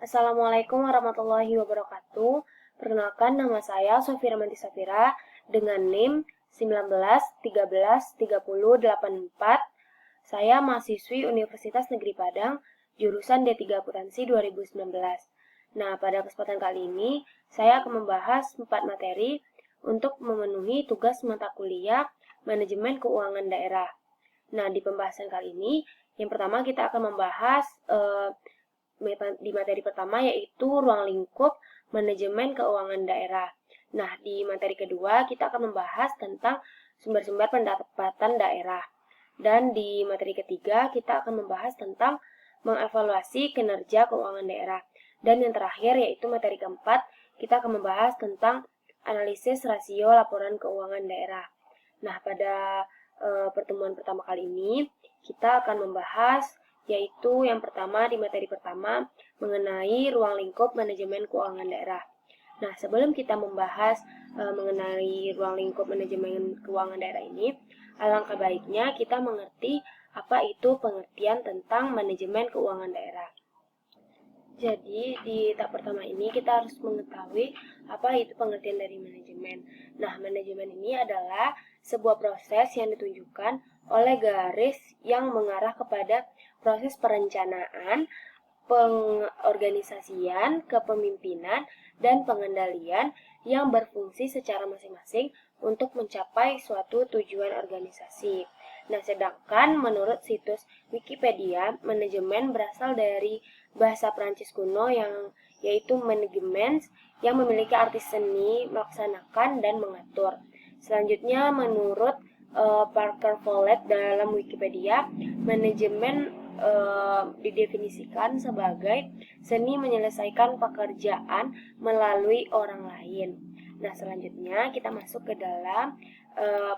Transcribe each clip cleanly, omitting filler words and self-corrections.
Assalamualaikum warahmatullahi wabarakatuh. Perkenalkan, nama saya Sofira Manti Safira dengan NIM 19133084. Saya mahasiswi Universitas Negeri Padang, jurusan D3 Akuntansi 2019. Nah, pada kesempatan kali ini, saya akan membahas 4 materi untuk memenuhi tugas mata kuliah Manajemen Keuangan Daerah. Nah, di pembahasan kali ini, yang pertama kita akan membahas di materi pertama yaitu ruang lingkup manajemen keuangan daerah. Nah, di materi kedua kita akan membahas tentang sumber-sumber pendapatan daerah. Dan di materi ketiga kita akan membahas tentang mengevaluasi kinerja keuangan daerah. Dan yang terakhir yaitu materi keempat, kita akan membahas tentang analisis rasio laporan keuangan daerah. Nah, pada pertemuan pertama kali ini kita akan membahas yaitu yang pertama di materi pertama mengenai ruang lingkup manajemen keuangan daerah. Nah, sebelum kita membahas mengenai ruang lingkup manajemen keuangan daerah ini, alangkah baiknya kita mengerti apa itu pengertian tentang manajemen keuangan daerah. Jadi, di tahap pertama ini kita harus mengetahui apa itu pengertian dari manajemen. Nah, manajemen ini adalah sebuah proses yang ditunjukkan oleh garis yang mengarah kepada proses perencanaan, pengorganisasian, kepemimpinan, dan pengendalian yang berfungsi secara masing-masing untuk mencapai suatu tujuan organisasi. Nah, sedangkan menurut situs Wikipedia, manajemen berasal dari bahasa Prancis kuno yaitu management yang memiliki arti seni, melaksanakan, dan mengatur. Selanjutnya, menurut Parker Follett dalam Wikipedia, manajemen didefinisikan sebagai seni menyelesaikan pekerjaan melalui orang lain. Nah, selanjutnya kita masuk ke dalam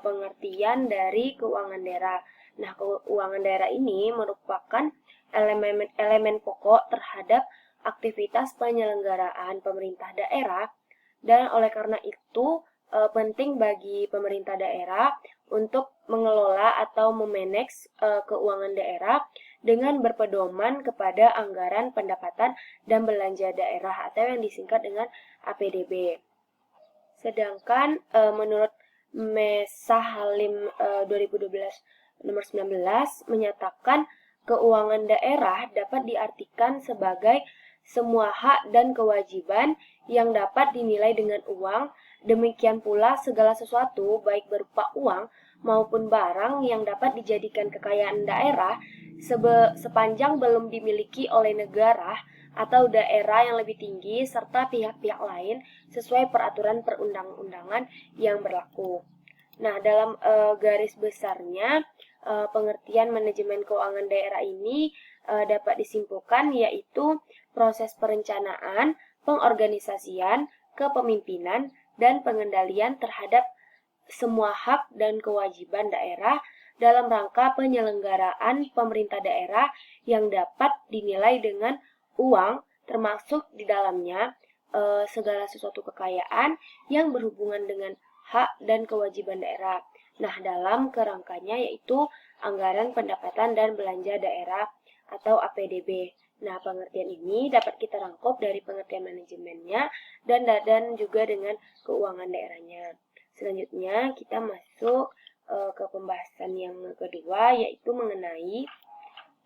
pengertian dari keuangan daerah. Nah, keuangan daerah ini merupakan elemen pokok terhadap aktivitas penyelenggaraan pemerintah daerah, dan oleh karena itu penting bagi pemerintah daerah untuk mengelola atau memanage keuangan daerah dengan berpedoman kepada anggaran pendapatan dan belanja daerah atau yang disingkat dengan APDB. Sedangkan menurut Mesa Halim 2012 nomor 19 menyatakan keuangan daerah dapat diartikan sebagai semua hak dan kewajiban yang dapat dinilai dengan uang, demikian pula segala sesuatu baik berupa uang maupun barang yang dapat dijadikan kekayaan daerah sepanjang belum dimiliki oleh negara atau daerah yang lebih tinggi serta pihak-pihak lain sesuai peraturan perundang-undangan yang berlaku. Nah, dalam garis besarnya pengertian manajemen keuangan daerah ini dapat disimpulkan yaitu proses perencanaan, pengorganisasian, kepemimpinan, dan pengendalian terhadap semua hak dan kewajiban daerah dalam rangka penyelenggaraan pemerintah daerah yang dapat dinilai dengan uang, termasuk di dalamnya segala sesuatu kekayaan yang berhubungan dengan hak dan kewajiban daerah. Nah, dalam kerangkanya yaitu anggaran pendapatan dan belanja daerah atau APDB. Nah, pengertian ini dapat kita rangkup dari pengertian manajemennya dan juga dengan keuangan daerahnya. Selanjutnya kita masuk ke pembahasan yang kedua yaitu mengenai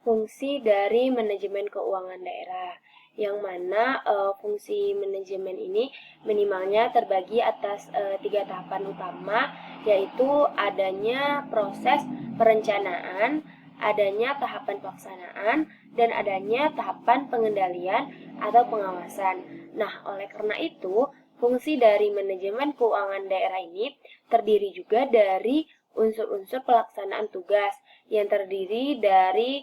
fungsi dari manajemen keuangan daerah, yang mana fungsi manajemen ini minimalnya terbagi atas 3 tahapan utama, yaitu adanya proses perencanaan, adanya tahapan pelaksanaan, dan adanya tahapan pengendalian atau pengawasan. Nah, oleh karena itu, fungsi dari manajemen keuangan daerah ini terdiri juga dari unsur-unsur pelaksanaan tugas yang terdiri dari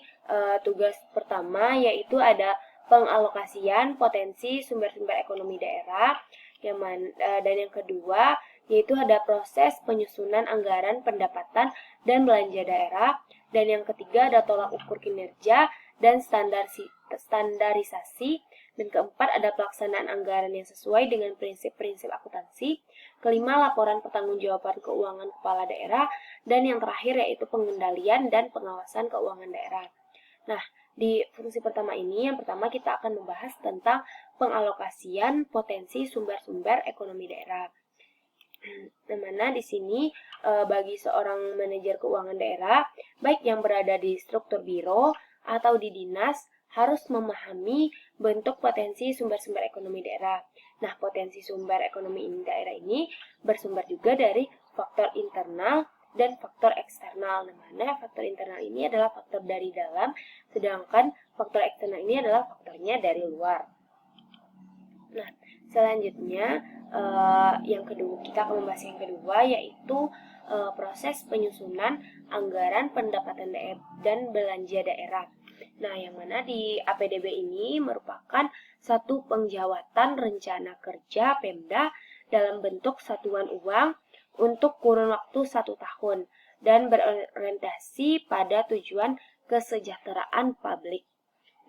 tugas pertama yaitu ada pengalokasian potensi sumber-sumber ekonomi daerah, dan yang kedua yaitu ada proses penyusunan anggaran pendapatan dan belanja daerah, dan yang ketiga ada tolak ukur kinerja dan standarisasi, dan keempat ada pelaksanaan anggaran yang sesuai dengan prinsip-prinsip akuntansi, kelima laporan pertanggungjawaban keuangan kepala daerah, dan yang terakhir yaitu pengendalian dan pengawasan keuangan daerah. Nah, Di fungsi pertama ini, yang pertama kita akan membahas tentang pengalokasian potensi sumber-sumber ekonomi daerah. Nah, mana di sini bagi seorang manajer keuangan daerah, baik yang berada di struktur biro atau di dinas, harus memahami bentuk potensi sumber-sumber ekonomi daerah. Nah, potensi sumber ekonomi daerah ini bersumber juga dari faktor internal dan faktor eksternal. Nah, mana faktor internal ini adalah faktor dari dalam, sedangkan faktor eksternal ini adalah faktornya dari luar. Nah, selanjutnya yang kedua, kita akan membahas yang kedua, yaitu proses penyusunan anggaran pendapatan daerah dan belanja daerah. Nah, yang mana di APDB ini merupakan satu pengjawatan rencana kerja Pemda dalam bentuk satuan uang untuk kurun waktu 1 tahun dan berorientasi pada tujuan kesejahteraan publik.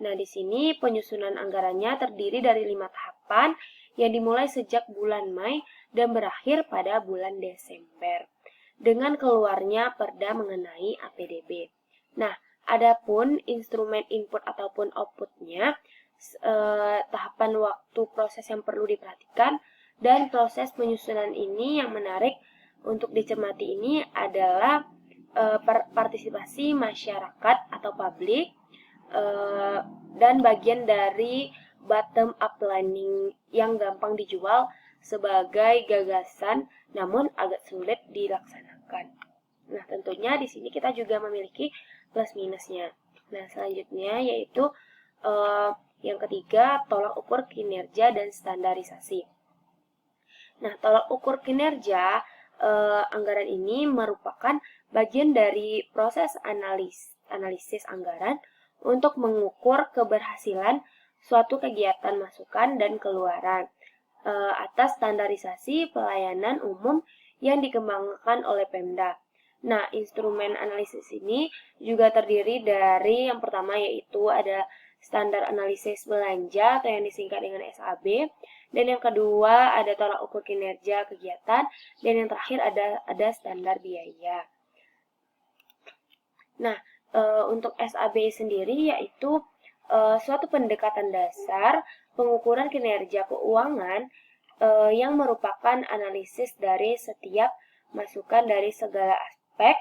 Nah, di sini penyusunan anggarannya terdiri dari 5 tahapan yang dimulai sejak bulan Mei dan berakhir pada bulan Desember dengan keluarnya perda mengenai APDB. Nah, adapun instrumen input ataupun outputnya, tahapan waktu proses yang perlu diperhatikan dan proses penyusunan ini yang menarik untuk dicermati ini adalah partisipasi masyarakat atau publik dan bagian dari bottom up planning yang gampang dijual sebagai gagasan namun agak sulit dilaksanakan. Nah, tentunya di sini kita juga memiliki plus minusnya. Nah, selanjutnya yaitu yang ketiga, tolak ukur kinerja dan standarisasi. Nah, tolak ukur kinerja anggaran ini merupakan bagian dari proses analisis anggaran untuk mengukur keberhasilan suatu kegiatan masukan dan keluaran atas standarisasi pelayanan umum yang dikembangkan oleh Pemda. Nah, instrumen analisis ini juga terdiri dari yang pertama yaitu ada standar analisis belanja atau yang disingkat dengan SAB, dan yang kedua ada tolak ukur kinerja kegiatan, dan yang terakhir ada standar biaya. Nah, untuk SAB sendiri yaitu suatu pendekatan dasar pengukuran kinerja keuangan yang merupakan analisis dari setiap masukan dari segala aspek,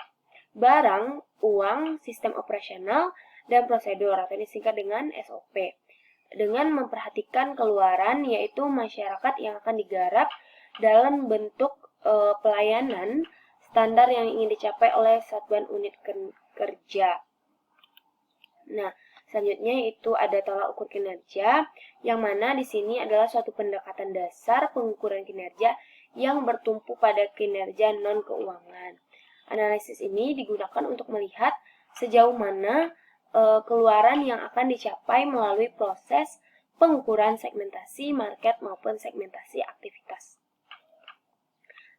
barang, uang, sistem operasional, dan prosedur atau disingkat dengan SOP. Dengan memperhatikan keluaran yaitu masyarakat yang akan digarap dalam bentuk pelayanan standar yang ingin dicapai oleh satuan unit kerja. Nah, selanjutnya itu ada tolak ukur kinerja, yang mana di sini adalah suatu pendekatan dasar pengukuran kinerja yang bertumpu pada kinerja non-keuangan. Analisis ini digunakan untuk melihat sejauh mana keluaran yang akan dicapai melalui proses pengukuran segmentasi market maupun segmentasi aktivitas.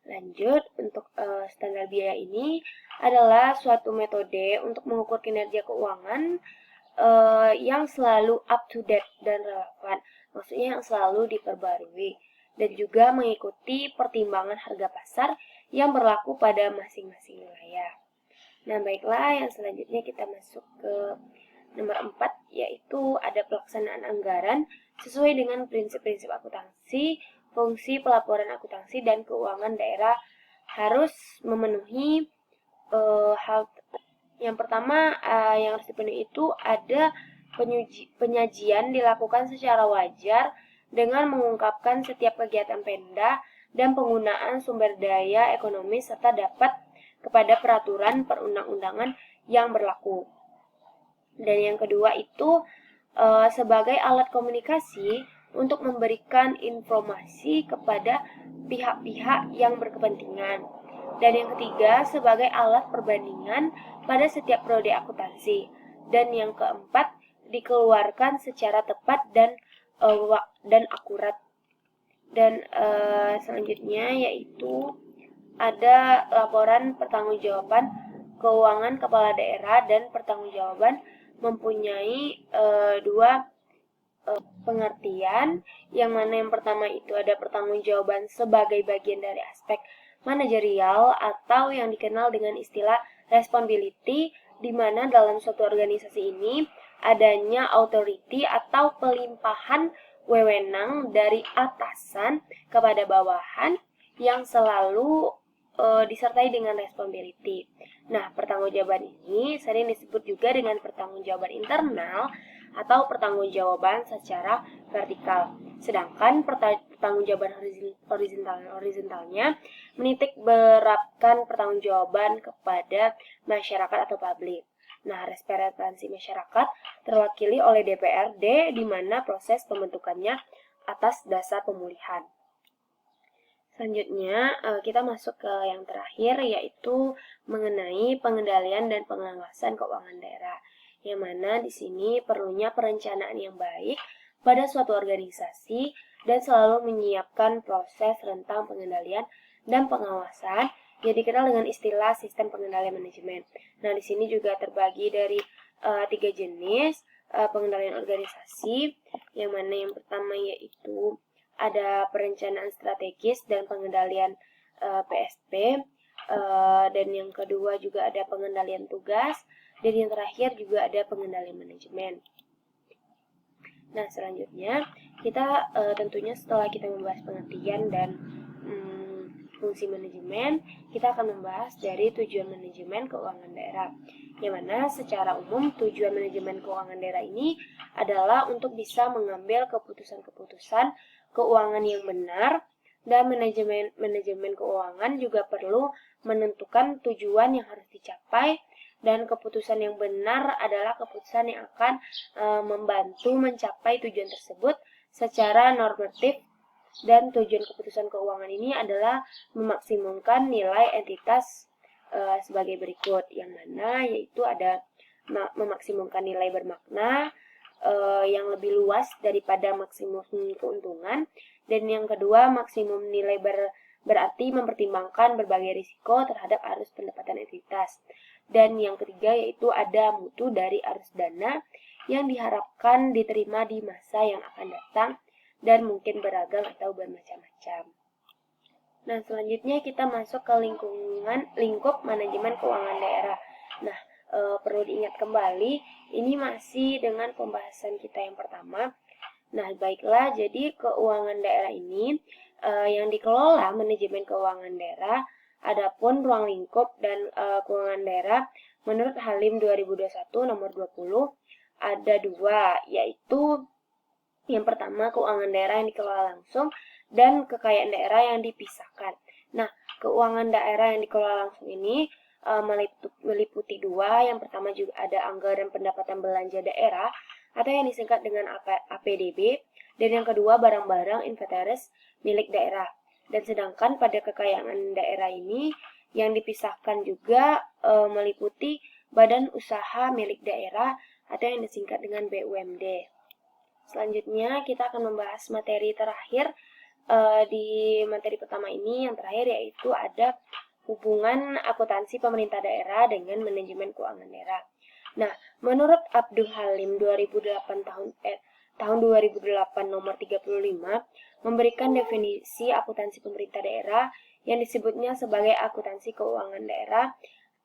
Lanjut, untuk standar biaya ini adalah suatu metode untuk mengukur kinerja keuangan yang selalu up to date dan relevan, maksudnya yang selalu diperbarui, dan juga mengikuti pertimbangan harga pasar yang berlaku pada masing-masing wilayah. Nah, baiklah, yang selanjutnya kita masuk ke nomor 4, yaitu ada pelaksanaan anggaran sesuai dengan prinsip-prinsip akuntansi. Fungsi pelaporan akuntansi dan keuangan daerah harus memenuhi hal. Yang pertama yang harus dipenuhi itu ada penyajian dilakukan secara wajar dengan mengungkapkan setiap kegiatan Pemda dan penggunaan sumber daya ekonomi serta dapat kepada peraturan perundang-undangan yang berlaku. Dan yang kedua itu sebagai alat komunikasi untuk memberikan informasi kepada pihak-pihak yang berkepentingan. Dan yang ketiga sebagai alat perbandingan pada setiap prode akuntansi. Dan yang keempat dikeluarkan secara tepat dan akurat. Dan selanjutnya yaitu ada laporan pertanggungjawaban keuangan kepala daerah dan pertanggungjawaban mempunyai dua pengertian, yang mana yang pertama itu ada pertanggungjawaban sebagai bagian dari aspek manajerial atau yang dikenal dengan istilah responsibility, di mana dalam suatu organisasi ini adanya authority atau pelimpahan wewenang dari atasan kepada bawahan yang selalu disertai dengan responsibility. Nah, pertanggungjawaban ini sering disebut juga dengan pertanggungjawaban internal atau pertanggungjawaban secara vertikal. Sedangkan pertanggungjawaban horizontalnya menitik beratkan pertanggungjawaban kepada masyarakat atau publik. Nah, representasi masyarakat terwakili oleh DPRD di mana proses pembentukannya atas dasar pemulihan. Selanjutnya, kita masuk ke yang terakhir, yaitu mengenai pengendalian dan pengawasan keuangan daerah. Yang mana di sini perlunya perencanaan yang baik pada suatu organisasi dan selalu menyiapkan proses rentang pengendalian dan pengawasan yang dikenal dengan istilah sistem pengendalian manajemen. Nah, di sini juga terbagi dari 3 jenis pengendalian organisasi, yang mana yang pertama yaitu ada perencanaan strategis dan pengendalian PSP, dan yang kedua juga ada pengendalian tugas, dan yang terakhir juga ada pengendalian manajemen. Nah, selanjutnya kita tentunya setelah kita membahas pengertian dan fungsi manajemen, kita akan membahas dari tujuan manajemen keuangan daerah. Yang mana secara umum tujuan manajemen keuangan daerah ini adalah untuk bisa mengambil keputusan-keputusan keuangan yang benar, dan manajemen keuangan juga perlu menentukan tujuan yang harus dicapai, dan keputusan yang benar adalah keputusan yang akan membantu mencapai tujuan tersebut secara normatif. Dan tujuan keputusan keuangan ini adalah memaksimumkan nilai entitas sebagai berikut, yang mana yaitu ada memaksimumkan nilai bermakna yang lebih luas daripada maksimum keuntungan, dan yang kedua maksimum nilai berarti mempertimbangkan berbagai risiko terhadap arus pendapatan entitas, dan yang ketiga yaitu ada mutu dari arus dana yang diharapkan diterima di masa yang akan datang dan mungkin beragam atau bermacam-macam. Nah, selanjutnya kita masuk ke lingkup manajemen keuangan daerah. Nah, perlu diingat kembali, ini masih dengan pembahasan kita yang pertama. Nah, baiklah, jadi keuangan daerah ini yang dikelola manajemen keuangan daerah. Adapun ruang lingkup dan keuangan daerah menurut Halim 2021 nomor 20 ada 2, yaitu yang pertama, keuangan daerah yang dikelola langsung dan kekayaan daerah yang dipisahkan. Nah, keuangan daerah yang dikelola langsung ini meliputi 2. Yang pertama juga ada anggaran pendapatan belanja daerah atau yang disingkat dengan APDB, dan yang kedua barang-barang inventaris milik daerah. Dan sedangkan pada kekayaan daerah ini yang dipisahkan juga meliputi badan usaha milik daerah atau yang disingkat dengan BUMD. Selanjutnya kita akan membahas materi terakhir di materi pertama ini. Yang terakhir yaitu ada hubungan akuntansi pemerintah daerah dengan manajemen keuangan daerah. Nah, menurut Abdul Halim 2008 tahun 2008 nomor 35 memberikan definisi akuntansi pemerintah daerah yang disebutnya sebagai akuntansi keuangan daerah.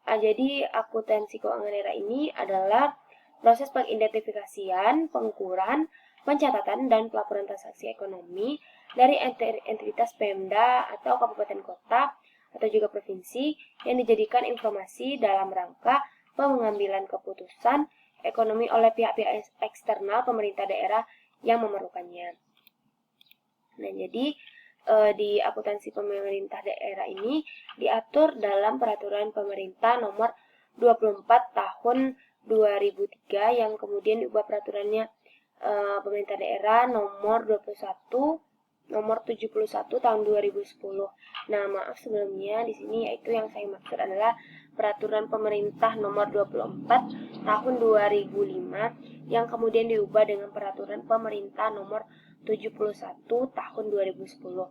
Jadi akuntansi keuangan daerah ini adalah proses pengidentifikasian, pengukuran, pencatatan, dan pelaporan transaksi ekonomi dari entitas Pemda atau kabupaten kota atau juga provinsi yang dijadikan informasi dalam rangka pengambilan keputusan ekonomi oleh pihak-pihak eksternal pemerintah daerah yang memerlukannya. Nah, jadi di akuntansi pemerintah daerah ini diatur dalam peraturan pemerintah nomor 24 tahun 2003 yang kemudian diubah peraturannya pemerintah daerah nomor 71 tahun 2010. Nah, maaf sebelumnya di sini yaitu yang saya maksud adalah peraturan pemerintah nomor 24 tahun 2005 yang kemudian diubah dengan peraturan pemerintah nomor 71 tahun 2010.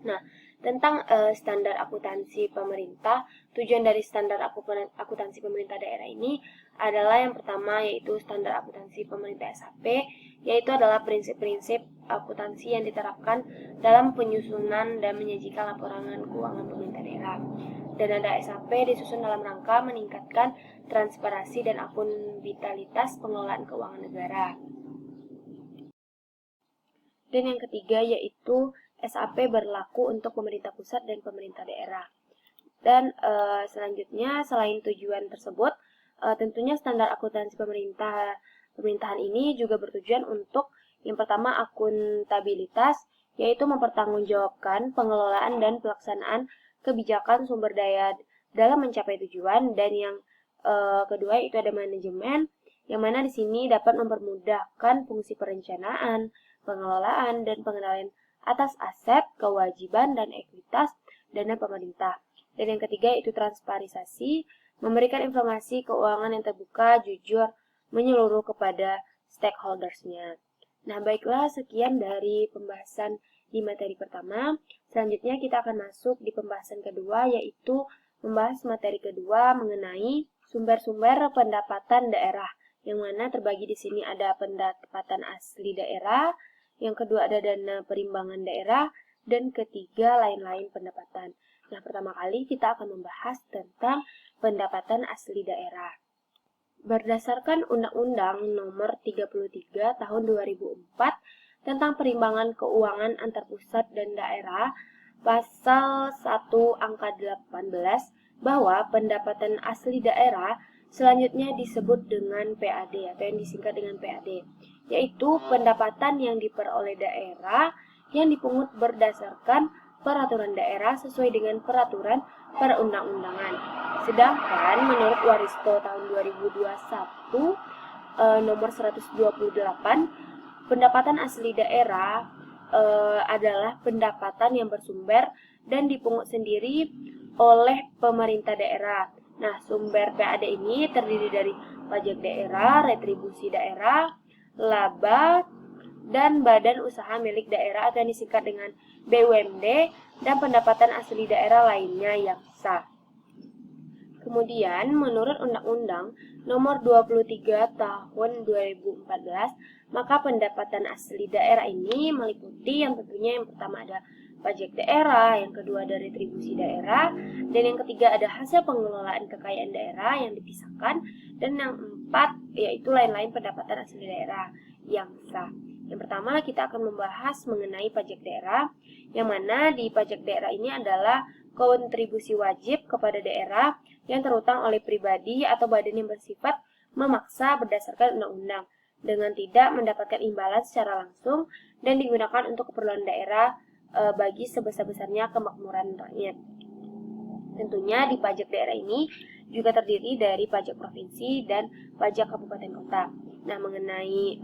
Nah, tentang standar akuntansi pemerintah, tujuan dari standar akuntansi pemerintah daerah ini adalah yang pertama yaitu standar akuntansi pemerintah SAP, yaitu adalah prinsip-prinsip akuntansi yang diterapkan dalam penyusunan dan menyajikan laporan keuangan pemerintah daerah. Dana SAP disusun dalam rangka meningkatkan transparansi dan akuntabilitas pengelolaan keuangan negara. Dan yang ketiga yaitu SAP berlaku untuk pemerintah pusat dan pemerintah daerah. Dan selanjutnya selain tujuan tersebut, tentunya standar akuntansi pemerintahan ini juga bertujuan untuk yang pertama akuntabilitas, yaitu mempertanggungjawabkan pengelolaan dan pelaksanaan kebijakan sumber daya dalam mencapai tujuan, dan yang kedua itu ada manajemen, yang mana di sini dapat mempermudahkan fungsi perencanaan, pengelolaan, dan pengendalian atas aset, kewajiban, dan ekuitas dana pemerintah. Dan yang ketiga itu transparansi, memberikan informasi keuangan yang terbuka, jujur, menyeluruh kepada stakeholders-nya. Nah, baiklah, sekian dari pembahasan di materi pertama. Selanjutnya kita akan masuk di pembahasan kedua, yaitu membahas materi kedua mengenai sumber-sumber pendapatan daerah, yang mana terbagi di sini ada pendapatan asli daerah, yang kedua ada dana perimbangan daerah, dan ketiga lain-lain pendapatan. Nah, pertama kali kita akan membahas tentang pendapatan asli daerah. Berdasarkan Undang-Undang Nomor 33 Tahun 2004 tentang Perimbangan Keuangan Antar Pusat dan Daerah, Pasal 1 Angka 18, bahwa pendapatan asli daerah selanjutnya disebut dengan PAD atau yang disingkat dengan PAD, yaitu pendapatan yang diperoleh daerah yang dipungut berdasarkan peraturan daerah sesuai dengan peraturan perundang-undangan. Sedangkan menurut Waristo tahun 2021 nomor 128, pendapatan asli daerah adalah pendapatan yang bersumber dan dipungut sendiri oleh pemerintah daerah. Nah, sumber PAD ini terdiri dari pajak daerah, retribusi daerah, laba, dan badan usaha milik daerah atau yang disingkat dengan BUMD, dan pendapatan asli daerah lainnya yang sah. Kemudian, menurut Undang-Undang Nomor 23 Tahun 2014, maka pendapatan asli daerah ini meliputi yang tentunya yang pertama ada pajak daerah, yang kedua ada retribusi daerah, dan yang ketiga ada hasil pengelolaan kekayaan daerah yang dipisahkan, dan yang empat yaitu lain-lain pendapatan asli daerah yang sah. Yang pertama kita akan membahas mengenai pajak daerah, yang mana di pajak daerah ini adalah kontribusi wajib kepada daerah yang terutang oleh pribadi atau badan yang bersifat memaksa berdasarkan undang-undang dengan tidak mendapatkan imbalan secara langsung dan digunakan untuk keperluan daerah bagi sebesar-besarnya kemakmuran rakyat. Tentunya di pajak daerah ini juga terdiri dari pajak provinsi dan pajak kabupaten kota. Nah, mengenai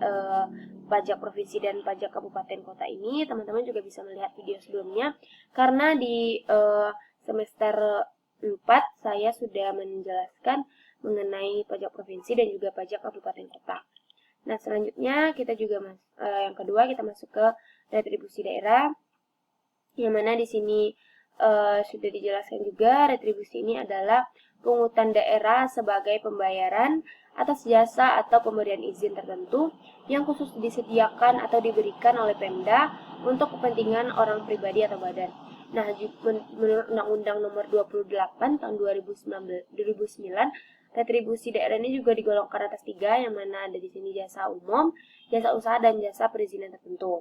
pajak provinsi dan pajak kabupaten kota ini, teman-teman juga bisa melihat video sebelumnya, karena di semester 4 saya sudah menjelaskan mengenai pajak provinsi dan juga pajak kabupaten kota. Nah, selanjutnya kita juga yang kedua kita masuk ke retribusi daerah, yang mana di sini sudah dijelaskan juga retribusi ini adalah pungutan daerah sebagai pembayaran atas jasa atau pemberian izin tertentu yang khusus disediakan atau diberikan oleh Pemda untuk kepentingan orang pribadi atau badan. Nah, menurut Undang-Undang Nomor 28 Tahun 2009, retribusi daerah ini juga digolongkan atas 3, yang mana ada di sini jasa umum, jasa usaha, dan jasa perizinan tertentu.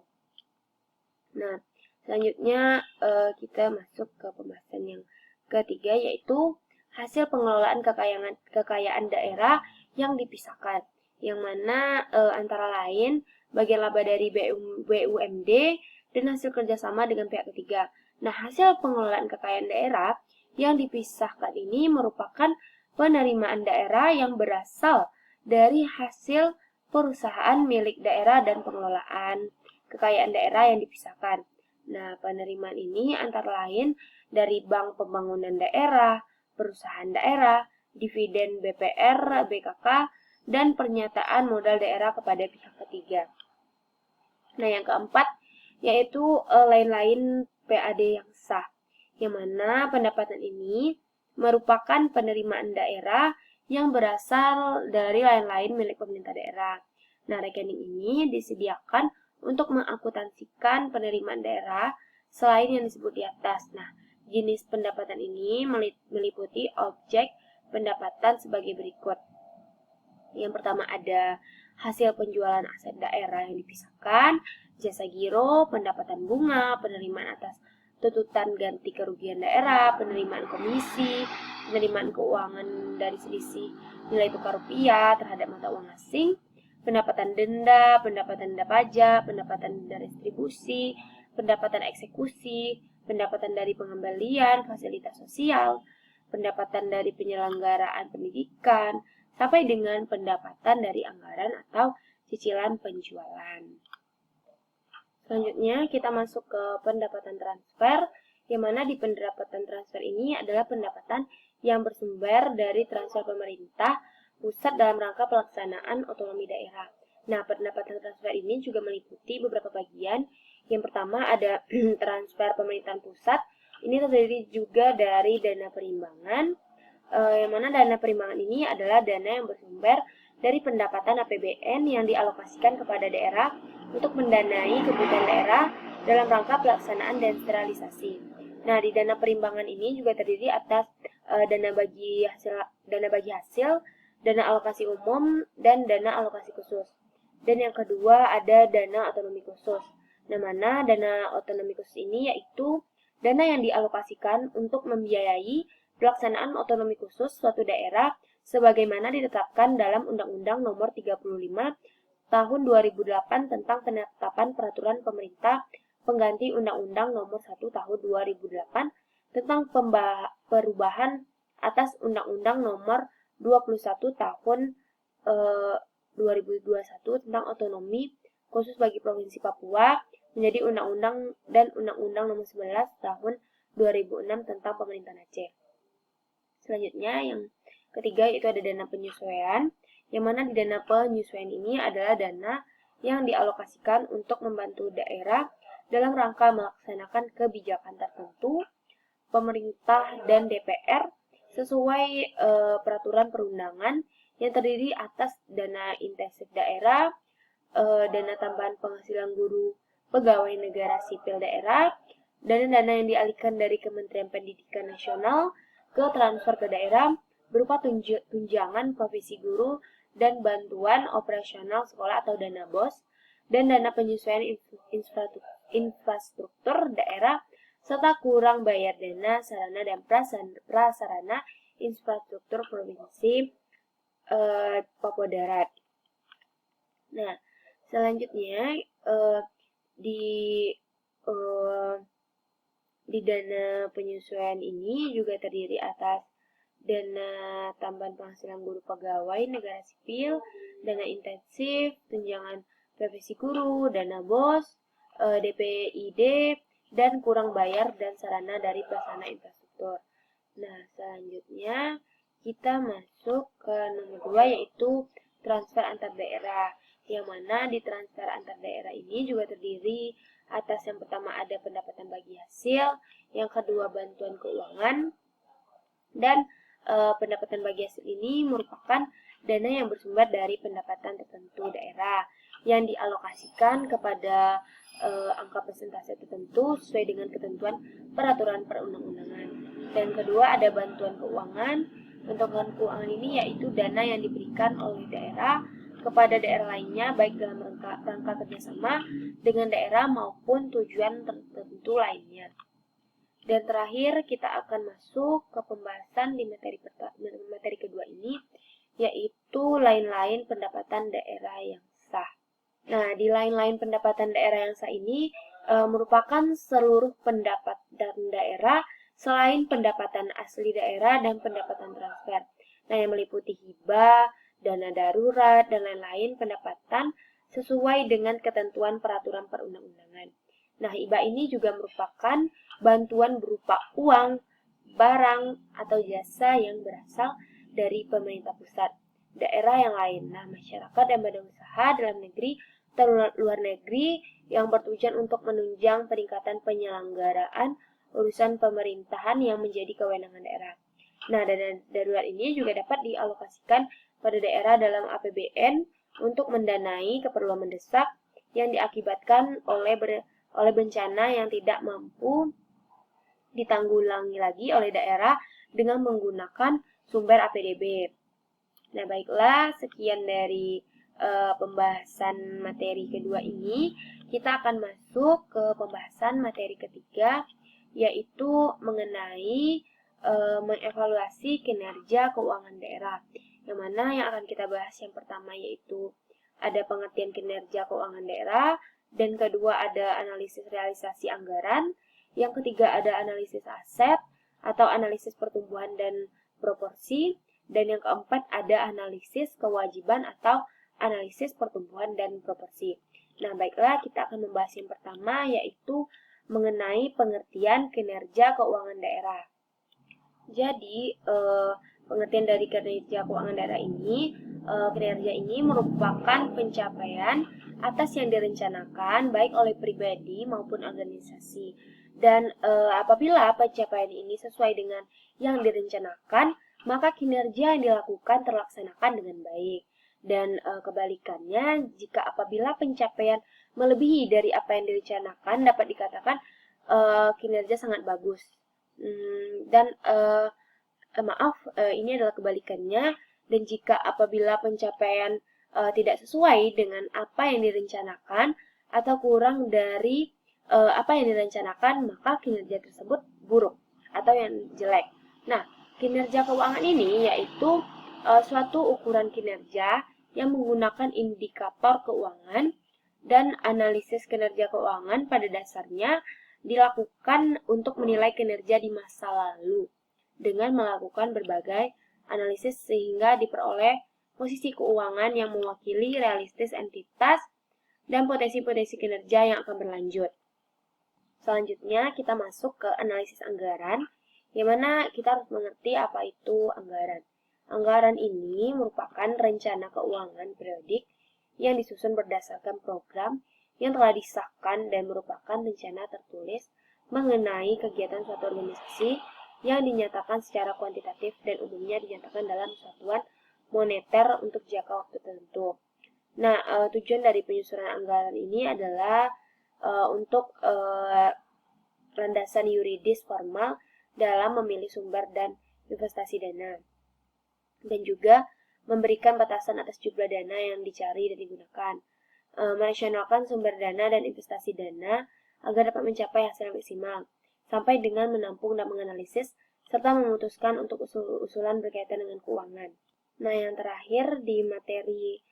Nah, selanjutnya kita masuk ke pembahasan yang ketiga, yaitu hasil pengelolaan kekayaan daerah yang dipisahkan, yang mana antara lain bagian laba dari BUMD dan hasil kerjasama dengan pihak ketiga. Nah, hasil pengelolaan kekayaan daerah yang dipisahkan ini merupakan penerimaan daerah yang berasal dari hasil perusahaan milik daerah dan pengelolaan kekayaan daerah yang dipisahkan. Nah, penerimaan ini antara lain dari Bank Pembangunan Daerah, perusahaan daerah, dividen BPR, BKK, dan pernyataan modal daerah kepada pihak ketiga. Nah, yang keempat yaitu lain-lain PAD yang sah, yang mana pendapatan ini merupakan penerimaan daerah yang berasal dari lain-lain milik pemerintah daerah. Nah, rekening ini disediakan untuk mengakuntansikan penerimaan daerah selain yang disebut di atas. Nah, Jenis pendapatan ini meliputi objek pendapatan sebagai berikut. Yang pertama ada hasil penjualan aset daerah yang dipisahkan, jasa giro, pendapatan bunga, penerimaan atas tuntutan ganti kerugian daerah, penerimaan komisi, penerimaan keuangan dari selisih nilai tukar rupiah terhadap mata uang asing, pendapatan denda pajak, pendapatan denda retribusi, pendapatan eksekusi, pendapatan dari pengembalian fasilitas sosial, pendapatan dari penyelenggaraan pendidikan, sampai dengan pendapatan dari anggaran atau cicilan penjualan. Selanjutnya kita masuk ke pendapatan transfer, yang mana di pendapatan transfer ini adalah pendapatan yang bersumber dari transfer pemerintah pusat dalam rangka pelaksanaan otonomi daerah. Nah, pendapatan transfer ini juga meliputi beberapa bagian. Yang pertama ada transfer pemerintahan pusat. Ini terdiri juga dari dana perimbangan, yang mana dana perimbangan ini adalah dana yang bersumber dari pendapatan APBN yang dialokasikan kepada daerah untuk mendanai kebutuhan daerah dalam rangka pelaksanaan desentralisasi. Nah, di dana perimbangan ini juga terdiri atas dana bagi hasil, dana alokasi umum, dan dana alokasi khusus. Dan yang kedua ada dana otonomi khusus. Nah, mana dana otonomi khusus ini yaitu dana yang dialokasikan untuk membiayai pelaksanaan otonomi khusus suatu daerah sebagaimana ditetapkan dalam Undang-Undang Nomor 35 Tahun 2008 tentang penetapan peraturan pemerintah pengganti Undang-Undang Nomor 1 Tahun 2008 tentang perubahan atas Undang-Undang Nomor 21 Tahun 2021 tentang otonomi khusus bagi Provinsi Papua menjadi Undang-Undang dan Undang-Undang Nomor 11 Tahun 2006 tentang Pemerintahan Aceh. Selanjutnya yang ketiga yaitu ada dana penyesuaian, yang mana di dana penyesuaian ini adalah dana yang dialokasikan untuk membantu daerah dalam rangka melaksanakan kebijakan tertentu, pemerintah dan DPR sesuai peraturan perundangan yang terdiri atas dana intensif daerah, dana tambahan penghasilan guru pegawai negara sipil daerah, dana-dana yang dialihkan dari Kementerian Pendidikan Nasional ke transfer ke daerah berupa tunjangan profesi guru dan bantuan operasional sekolah atau dana BOS, dan dana penyesuaian infrastruktur daerah, serta kurang bayar dana sarana dan prasarana infrastruktur Provinsi Papua Darat. Nah, selanjutnya di dana penyesuaian ini juga terdiri atas dana tambahan penghasilan guru pegawai negara sipil, dana intensif, tunjangan profesi guru, dana BOS, DPID, dan kurang bayar dan sarana dari prasarana infrastruktur. Nah, selanjutnya kita masuk ke nomor 2 yaitu transfer antar daerah. Yang mana di transfer antar daerah ini juga terdiri atas yang pertama ada pendapatan bagi hasil, yang kedua bantuan keuangan, dan pendapatan bagi hasil ini merupakan dana yang bersumber dari pendapatan tertentu daerah yang dialokasikan kepada angka persentase tertentu sesuai dengan ketentuan peraturan perundang-undangan. Dan kedua ada bantuan keuangan. Bantuan keuangan ini yaitu dana yang diberikan oleh daerah kepada daerah lainnya baik dalam rangka kerjasama dengan daerah maupun tujuan tertentu lainnya. Dan terakhir kita akan masuk ke pembahasan di materi kedua ini, yaitu lain-lain pendapatan daerah yang sah. Nah, di lain-lain pendapatan daerah yang sah ini merupakan seluruh pendapatan daerah selain pendapatan asli daerah dan pendapatan transfer. Nah, yang meliputi hibah, dana darurat, dan lain-lain pendapatan sesuai dengan ketentuan peraturan perundang-undangan. Nah, hibah ini juga merupakan bantuan berupa uang, barang, atau jasa yang berasal dari pemerintah pusat, daerah yang lain, nah masyarakat dan badan usaha dalam negeri atau luar negeri yang bertujuan untuk menunjang peningkatan penyelenggaraan urusan pemerintahan yang menjadi kewenangan daerah. Nah, dana darurat ini juga dapat dialokasikan pada daerah dalam APBN untuk mendanai keperluan mendesak yang diakibatkan oleh bencana yang tidak mampu ditanggulangi lagi oleh daerah dengan menggunakan sumber APBD. Nah, baiklah, sekian dari pembahasan materi kedua ini. Kita akan masuk ke pembahasan materi ketiga, yaitu mengenai mengevaluasi kinerja keuangan daerah. Yang mana yang akan kita bahas yang pertama yaitu ada pengertian kinerja keuangan daerah, dan kedua ada analisis realisasi anggaran, yang ketiga ada analisis aset atau analisis pertumbuhan dan proporsi, dan yang keempat ada analisis kewajiban atau analisis pertumbuhan dan proporsi. Nah, baiklah, kita akan membahas yang pertama yaitu mengenai pengertian kinerja keuangan daerah. Jadi, pengertian dari kinerja keuangan daerah ini, kinerja ini merupakan pencapaian atas yang direncanakan baik oleh pribadi maupun organisasi. Dan apabila pencapaian ini sesuai dengan yang direncanakan, maka kinerja yang dilakukan terlaksanakan dengan baik. Dan kebalikannya, jika apabila pencapaian melebihi dari apa yang direncanakan, dapat dikatakan kinerja sangat bagus. Dan ini adalah kebalikannya. Dan jika apabila pencapaian tidak sesuai dengan apa yang direncanakan atau kurang dari apa yang direncanakan, maka kinerja tersebut buruk atau yang jelek. Nah, kinerja keuangan ini yaitu suatu ukuran kinerja yang menggunakan indikator keuangan, dan analisis kinerja keuangan pada dasarnya dilakukan untuk menilai kinerja di masa lalu dengan melakukan berbagai analisis sehingga diperoleh posisi keuangan yang mewakili realistis entitas dan potensi-potensi kinerja yang akan berlanjut. Selanjutnya kita masuk ke analisis anggaran, yang mana kita harus mengerti apa itu anggaran. Anggaran ini merupakan rencana keuangan periodik yang disusun berdasarkan program yang telah disahkan dan merupakan rencana tertulis mengenai kegiatan suatu organisasi yang dinyatakan secara kuantitatif dan umumnya dinyatakan dalam satuan moneter untuk jangka waktu tertentu. Nah, tujuan dari penyusunan anggaran ini adalah untuk landasan yuridis formal dalam memilih sumber dan investasi dana, dan juga memberikan batasan atas jumlah dana yang dicari dan digunakan, merasionalkan sumber dana dan investasi dana agar dapat mencapai hasil yang maksimal, sampai dengan menampung dan menganalisis, serta memutuskan untuk usul-usulan berkaitan dengan keuangan. Nah, yang terakhir di materi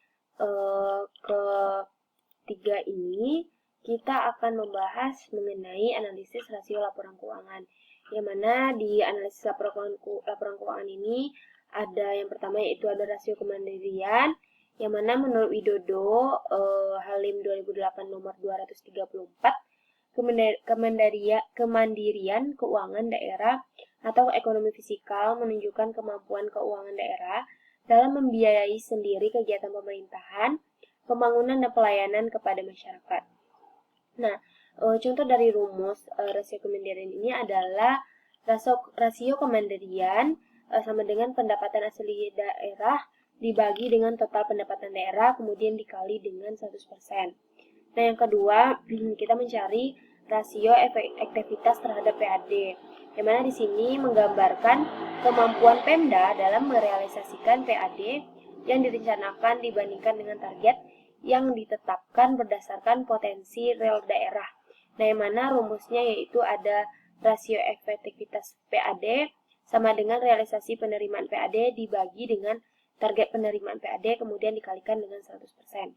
ketiga ini, kita akan membahas mengenai analisis rasio laporan keuangan, yang mana di analisis laporan keuangan ini ada yang pertama yaitu ada rasio kemandirian, yang mana menurut Widodo Halim 2008 nomor 234, kemandirian keuangan daerah atau ekonomi fiskal menunjukkan kemampuan keuangan daerah dalam membiayai sendiri kegiatan pemerintahan, pembangunan dan pelayanan kepada masyarakat. Nah, contoh dari rumus rasio kemandirian ini adalah rasio kemandirian sama dengan pendapatan asli daerah dibagi dengan total pendapatan daerah, kemudian dikali dengan 100%. Nah, yang kedua, kita mencari rasio efektivitas terhadap PAD, yang mana di sini menggambarkan kemampuan Pemda dalam merealisasikan PAD yang direncanakan dibandingkan dengan target yang ditetapkan berdasarkan potensi real daerah. Nah, yang mana rumusnya yaitu ada rasio efektivitas PAD sama dengan realisasi penerimaan PAD dibagi dengan target penerimaan PAD kemudian dikalikan dengan 100%.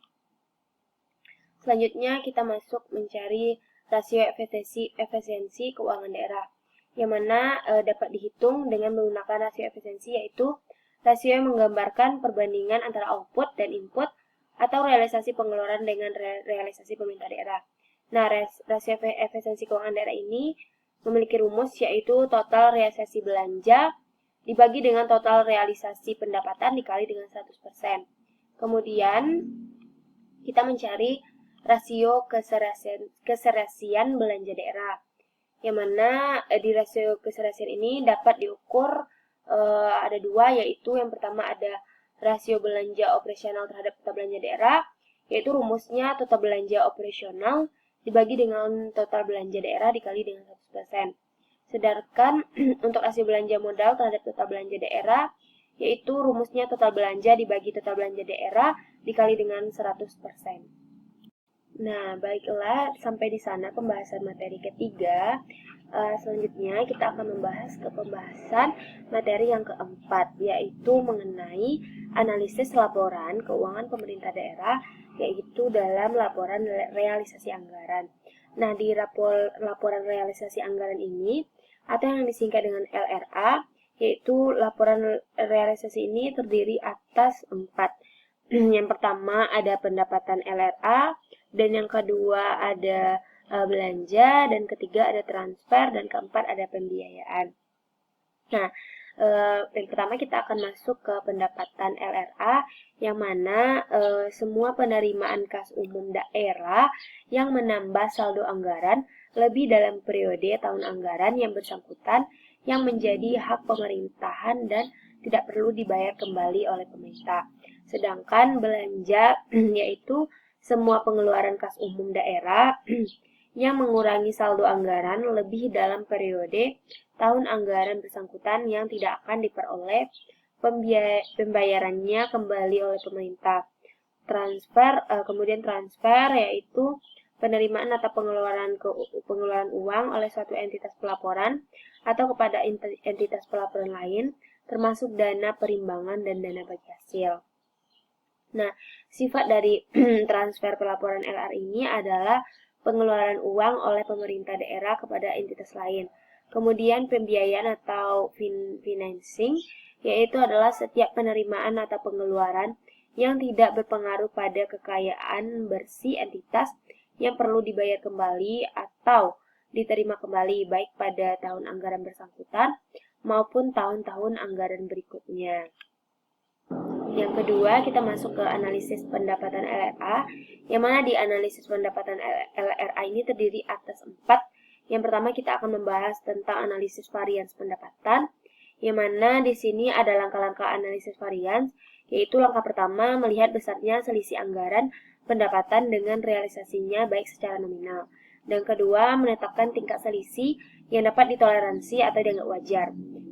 Selanjutnya kita masuk mencari rasio efisiensi keuangan daerah, yang mana dapat dihitung dengan menggunakan rasio efisiensi, yaitu rasio yang menggambarkan perbandingan antara output dan input atau realisasi pengeluaran dengan realisasi pemerintah daerah. Nah, rasio efisiensi keuangan daerah ini memiliki rumus yaitu total realisasi belanja dibagi dengan total realisasi pendapatan dikali dengan 100%. Kemudian kita mencari rasio keserasian belanja daerah, yang mana di rasio keserasian ini dapat diukur ada dua, yaitu yang pertama ada rasio belanja operasional terhadap total belanja daerah, yaitu rumusnya total belanja operasional dibagi dengan total belanja daerah dikali dengan 100%. Sedangkan untuk rasio belanja modal terhadap total belanja daerah, yaitu rumusnya total belanja dibagi total belanja daerah dikali dengan 100%. Nah, baiklah, sampai di sana pembahasan materi ketiga. Selanjutnya kita akan membahas ke pembahasan materi yang keempat, yaitu mengenai analisis laporan keuangan pemerintah daerah, yaitu dalam laporan realisasi anggaran. Nah, di laporan realisasi anggaran ini, atau yang disingkat dengan LRA, yaitu laporan realisasi ini terdiri atas 4. Yang pertama ada pendapatan LRA, dan yang kedua ada belanja, dan ketiga ada transfer, dan keempat ada pembiayaan. Nah, yang pertama kita akan masuk ke pendapatan LRA, yang mana semua penerimaan kas umum daerah yang menambah saldo anggaran lebih dalam periode tahun anggaran yang bersangkutan yang menjadi hak pemerintahan dan tidak perlu dibayar kembali oleh pemerintah. Sedangkan belanja yaitu semua pengeluaran kas umum daerah yang mengurangi saldo anggaran lebih dalam periode tahun anggaran bersangkutan yang tidak akan diperoleh pembayarannya kembali oleh pemerintah. Kemudian transfer yaitu penerimaan atau pengeluaran uang oleh suatu entitas pelaporan atau kepada entitas pelaporan lain, termasuk dana perimbangan dan dana bagi hasil. Nah, sifat dari transfer pelaporan LR ini adalah pengeluaran uang oleh pemerintah daerah kepada entitas lain. Kemudian pembiayaan atau financing, yaitu adalah setiap penerimaan atau pengeluaran yang tidak berpengaruh pada kekayaan bersih entitas yang perlu dibayar kembali atau diterima kembali baik pada tahun anggaran bersangkutan maupun tahun-tahun anggaran berikutnya. Yang kedua, kita masuk ke analisis pendapatan LRA, yang mana di analisis pendapatan LRA ini terdiri atas 4. Yang pertama, kita akan membahas tentang analisis varians pendapatan, yang mana di sini ada langkah-langkah analisis varians, yaitu langkah pertama, melihat besarnya selisih anggaran pendapatan dengan realisasinya baik secara nominal. Dan kedua, menetapkan tingkat selisih yang dapat ditoleransi atau dianggap wajar.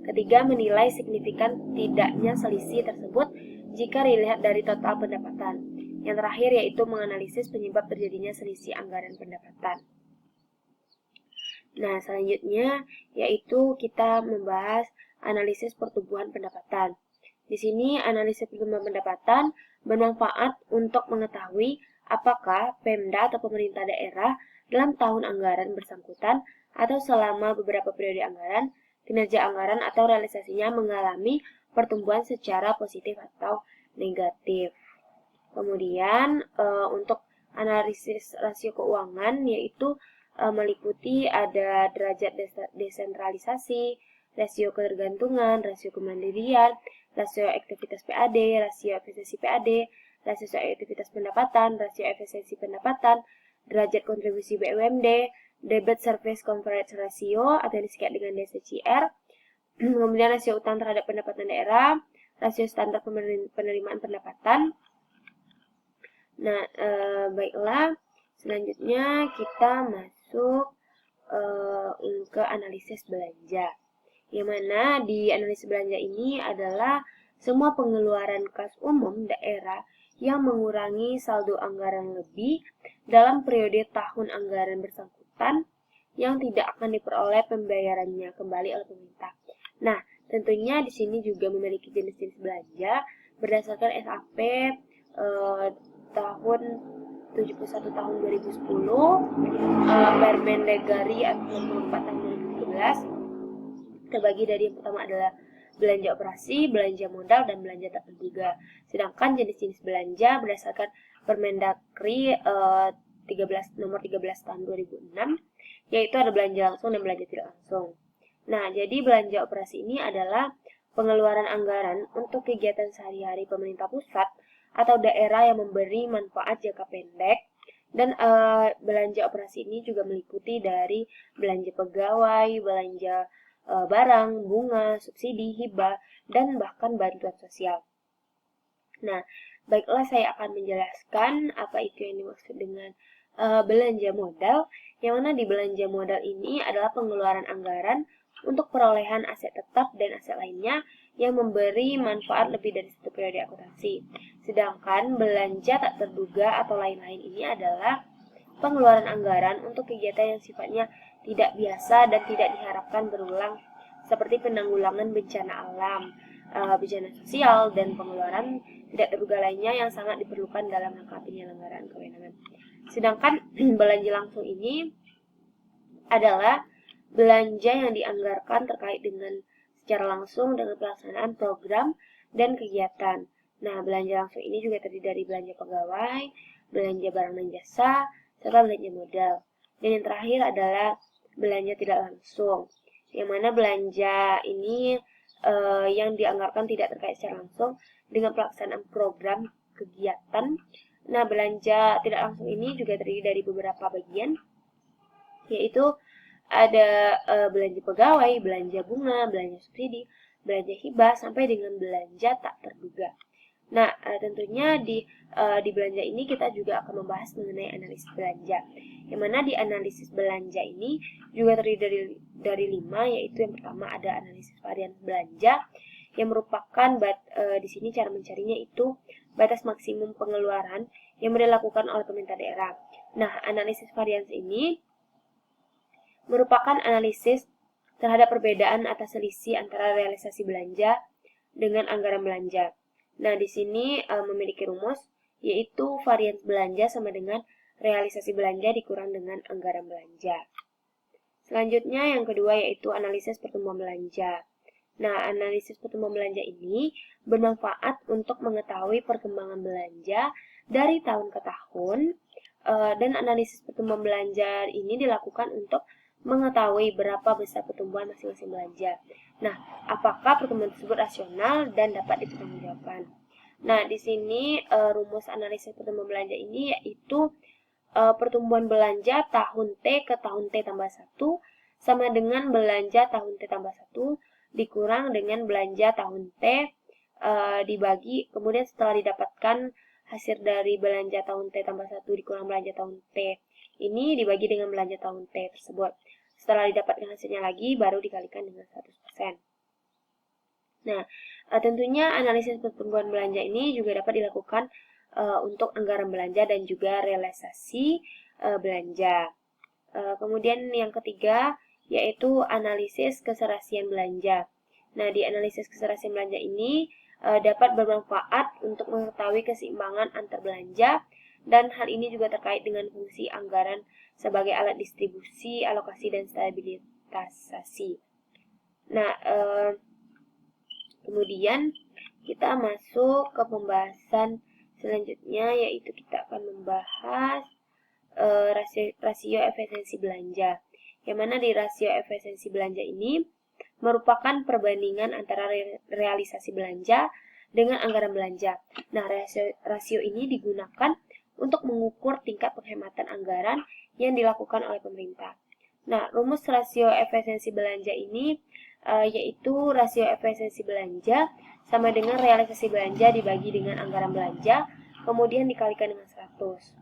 Ketiga, menilai signifikan tidaknya selisih tersebut jika dilihat dari total pendapatan. Yang terakhir yaitu menganalisis penyebab terjadinya selisih anggaran pendapatan. Nah, selanjutnya yaitu kita membahas analisis pertumbuhan pendapatan. Di sini analisis pertumbuhan pendapatan bermanfaat untuk mengetahui apakah Pemda atau pemerintah daerah dalam tahun anggaran bersangkutan atau selama beberapa periode anggaran, kinerja anggaran atau realisasinya mengalami pertumbuhan secara positif atau negatif. Kemudian untuk analisis rasio keuangan yaitu meliputi ada derajat desentralisasi, rasio ketergantungan, rasio kemandirian, rasio aktivitas PAD, rasio efisiensi PAD, rasio aktivitas pendapatan, rasio efisiensi pendapatan, derajat kontribusi BUMD, debt service coverage ratio atau yang disingkat dengan DSCR, kemudian rasio utang terhadap pendapatan daerah, rasio standar penerimaan pendapatan. Nah, baiklah, selanjutnya kita masuk ke analisis belanja. Yang mana di analisis belanja ini adalah semua pengeluaran kas umum daerah yang mengurangi saldo anggaran lebih dalam periode tahun anggaran bersangkutan yang tidak akan diperoleh pembayarannya kembali oleh pemerintah. Nah, tentunya di sini juga memiliki jenis-jenis belanja berdasarkan SAP tahun 71 tahun 2010, Permendagri 64 tahun 2017, terbagi dari yang pertama adalah belanja operasi, belanja modal, dan belanja tak terduga. Sedangkan jenis-jenis belanja berdasarkan Permendagri nomor 13 tahun 2006, yaitu ada belanja langsung dan belanja tidak langsung. Nah, jadi belanja operasi ini adalah pengeluaran anggaran untuk kegiatan sehari-hari pemerintah pusat atau daerah yang memberi manfaat jangka pendek. Dan belanja operasi ini juga meliputi dari belanja pegawai, belanja barang, bunga, subsidi, hibah, dan bahkan bantuan sosial. Nah, baiklah saya akan menjelaskan apa itu yang dimaksud dengan belanja modal, yang mana di belanja modal ini adalah pengeluaran anggaran untuk perolehan aset tetap dan aset lainnya yang memberi manfaat lebih dari satu periode akuntansi. Sedangkan belanja tak terduga atau lain-lain ini adalah pengeluaran anggaran untuk kegiatan yang sifatnya tidak biasa dan tidak diharapkan berulang, seperti penanggulangan bencana alam, bencana sosial, dan pengeluaran tidak terduga lainnya yang sangat diperlukan dalam rangka penyelenggaraan kewenangan. Sedangkan belanja langsung ini adalah belanja yang dianggarkan terkait dengan secara langsung dengan pelaksanaan program dan kegiatan. Nah, belanja langsung ini juga terdiri dari belanja pegawai, belanja barang dan jasa, serta belanja modal. Dan yang terakhir adalah belanja tidak langsung, yang mana belanja ini yang dianggarkan tidak terkait secara langsung dengan pelaksanaan program kegiatan. Nah, belanja tidak langsung ini juga terdiri dari beberapa bagian, yaitu ada belanja pegawai, belanja bunga, belanja subsidi, belanja hibah, sampai dengan belanja tak terduga. Nah, tentunya di belanja ini kita juga akan membahas mengenai analisis belanja. Yang mana di analisis belanja ini juga terdiri dari 5, yaitu yang pertama ada analisis varian belanja, yang merupakan di sini cara mencarinya itu batas maksimum pengeluaran yang dilakukan oleh pemerintah daerah. Nah, analisis varians ini merupakan analisis terhadap perbedaan atas selisih antara realisasi belanja dengan anggaran belanja. Nah, di sini memiliki rumus, yaitu varians belanja sama dengan realisasi belanja dikurang dengan anggaran belanja. Selanjutnya yang kedua yaitu analisis pertumbuhan belanja. Nah, analisis pertumbuhan belanja ini bermanfaat untuk mengetahui perkembangan belanja dari tahun ke tahun, dan analisis pertumbuhan belanja ini dilakukan untuk mengetahui berapa besar pertumbuhan masing-masing belanja. Nah, apakah pertumbuhan tersebut rasional dan dapat dipertanggungjawabkan. Nah, di sini rumus analisis pertumbuhan belanja ini yaitu pertumbuhan belanja tahun T ke tahun T tambah 1 sama dengan belanja tahun T tambah 1 dikurang dengan belanja tahun T dibagi, kemudian setelah didapatkan hasil dari belanja tahun T tambah 1 dikurang belanja tahun T ini dibagi dengan belanja tahun T tersebut. Setelah didapatkan hasilnya lagi, baru dikalikan dengan 100%. Nah, tentunya analisis pertumbuhan belanja ini juga dapat dilakukan untuk anggaran belanja dan juga realisasi belanja. Kemudian yang ketiga, yaitu analisis keserasian belanja. Nah, di analisis keserasian belanja ini dapat bermanfaat untuk mengetahui keseimbangan antar belanja, dan hal ini juga terkait dengan fungsi anggaran sebagai alat distribusi, alokasi, dan stabilisasi. Nah, kemudian kita masuk ke pembahasan selanjutnya, yaitu kita akan membahas rasio efisiensi belanja. Yang mana di rasio efisiensi belanja ini merupakan perbandingan antara realisasi belanja dengan anggaran belanja. Nah, rasio ini digunakan untuk mengukur tingkat penghematan anggaran yang dilakukan oleh pemerintah. Nah, rumus rasio efisiensi belanja ini yaitu rasio efisiensi belanja sama dengan realisasi belanja dibagi dengan anggaran belanja, kemudian dikalikan dengan 100.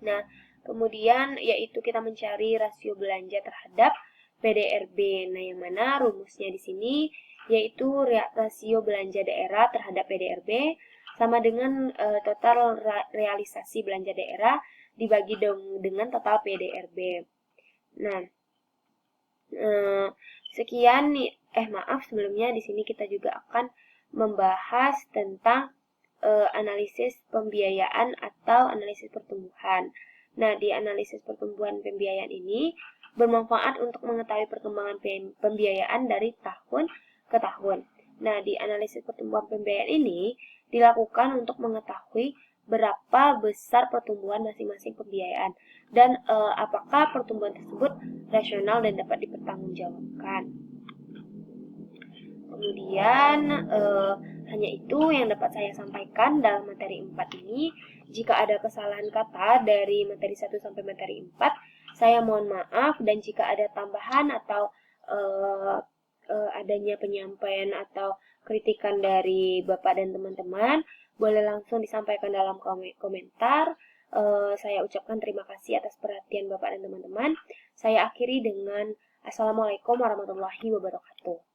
Nah, kemudian yaitu kita mencari rasio belanja terhadap PDRB. Nah, yang mana rumusnya di sini yaitu rasio belanja daerah terhadap PDRB sama dengan total realisasi belanja daerah dibagi dengan total PDRB. Nah, sekian nih, maaf sebelumnya di sini kita juga akan membahas tentang analisis pembiayaan atau analisis pertumbuhan. Nah, di analisis pertumbuhan pembiayaan ini bermanfaat untuk mengetahui perkembangan pembiayaan dari tahun ke tahun. Nah, di analisis pertumbuhan pembiayaan ini dilakukan untuk mengetahui berapa besar pertumbuhan masing-masing pembiayaan dan apakah pertumbuhan tersebut rasional dan dapat dipertanggungjawabkan. Kemudian hanya itu yang dapat saya sampaikan dalam materi 4 ini. Jika ada kesalahan kata dari materi 1 sampai materi 4, saya mohon maaf, dan jika ada tambahan atau adanya penyampaian atau kritikan dari Bapak dan teman-teman, boleh langsung disampaikan dalam komentar. Saya ucapkan terima kasih atas perhatian Bapak dan teman-teman. Saya akhiri dengan Assalamualaikum warahmatullahi wabarakatuh.